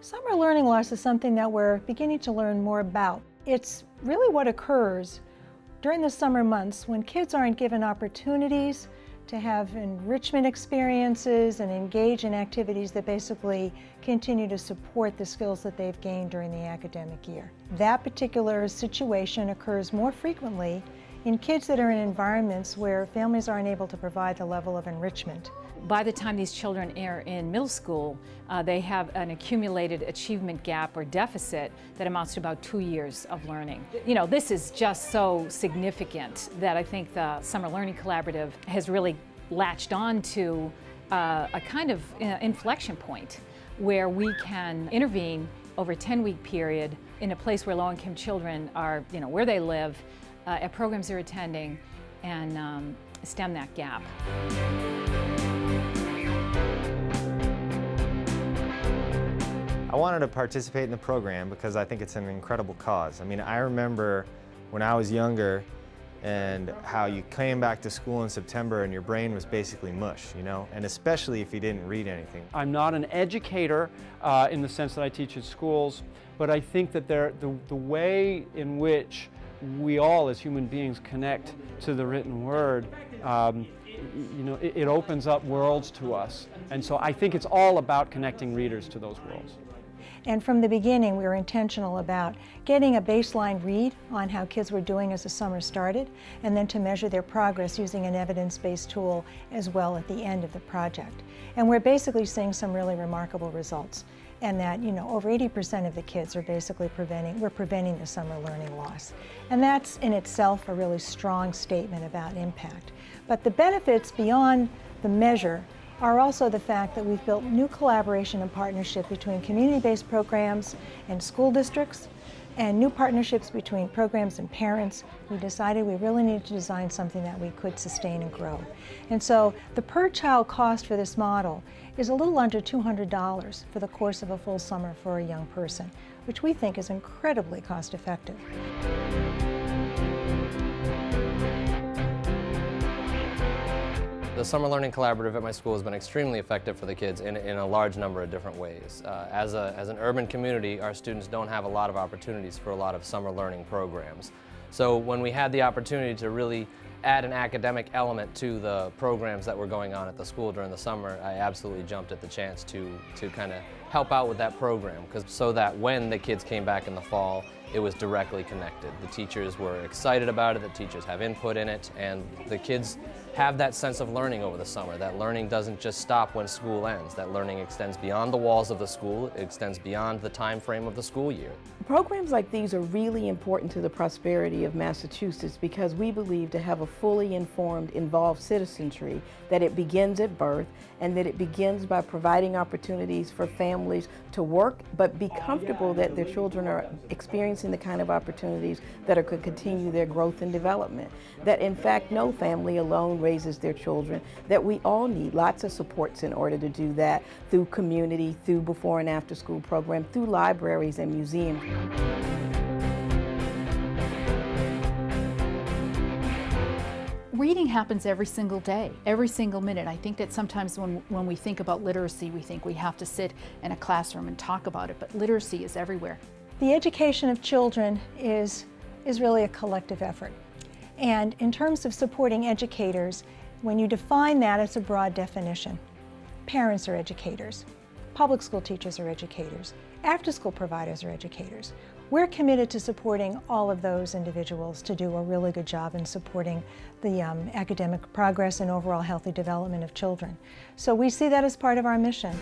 Summer learning loss is something that we're beginning to learn more about. It's really what occurs during the summer months when kids aren't given opportunities to have enrichment experiences and engage in activities that basically continue to support the skills that they've gained during the academic year. That particular situation occurs more frequently in kids that are in environments where families aren't able to provide the level of enrichment. By the time these children are in middle school, they have an accumulated achievement gap or deficit that amounts to about 2 years of learning. You know, this is just so significant that I think the Summer Learning Collaborative has really latched on to a kind of inflection point where we can intervene over a 10-week period in a place where low-income children are, where they live, at programs they're attending, and stem that gap. I wanted to participate in the program because I think it's an incredible cause. I mean, I remember when I was younger and how you came back to school in September and your brain was basically mush, and especially if you didn't read anything. I'm not an educator in the sense that I teach at schools, but I think that the way in which we all as human beings connect to the written word, it opens up worlds to us. And so I think it's all about connecting readers to those worlds. And from the beginning, we were intentional about getting a baseline read on how kids were doing as the summer started, and then to measure their progress using an evidence-based tool as well at the end of the project. And we're basically seeing some really remarkable results. And that, over 80% of the kids are basically preventing the summer learning loss. And that's in itself a really strong statement about impact. But the benefits beyond the measure are also the fact that we've built new collaboration and partnership between community-based programs and school districts, and new partnerships between programs and parents. We decided we really needed to design something that we could sustain and grow. And so the per-child cost for this model is a little under $200 for the course of a full summer for a young person, which we think is incredibly cost-effective. The Summer Learning Collaborative at my school has been extremely effective for the kids in a large number of different ways. As an urban community, our students don't have a lot of opportunities for a lot of summer learning programs. So when we had the opportunity to really add an academic element to the programs that were going on at the school during the summer, I absolutely jumped at the chance to kind of help out with that program, so that when the kids came back in the fall, it was directly connected. The teachers were excited about it, the teachers have input in it, and the kids have that sense of learning over the summer. That learning doesn't just stop when school ends. That learning extends beyond the walls of the school, it extends beyond the time frame of the school year. Programs like these are really important to the prosperity of Massachusetts because we believe to have a fully informed, involved citizenry, that it begins at birth and that it begins by providing opportunities for families to work but be comfortable that their children are experiencing the kind of opportunities that could continue their growth and development. That in fact no family alone raises their children, that we all need lots of supports in order to do that through community, through before and after school program, through libraries and museums. Reading happens every single day, every single minute. I think that sometimes when we think about literacy, we think we have to sit in a classroom and talk about it, but literacy is everywhere. The education of children is really a collective effort. And in terms of supporting educators, when you define that, it's a broad definition. Parents are educators. Public school teachers are educators. After-school providers are educators. We're committed to supporting all of those individuals to do a really good job in supporting the academic progress and overall healthy development of children. So we see that as part of our mission.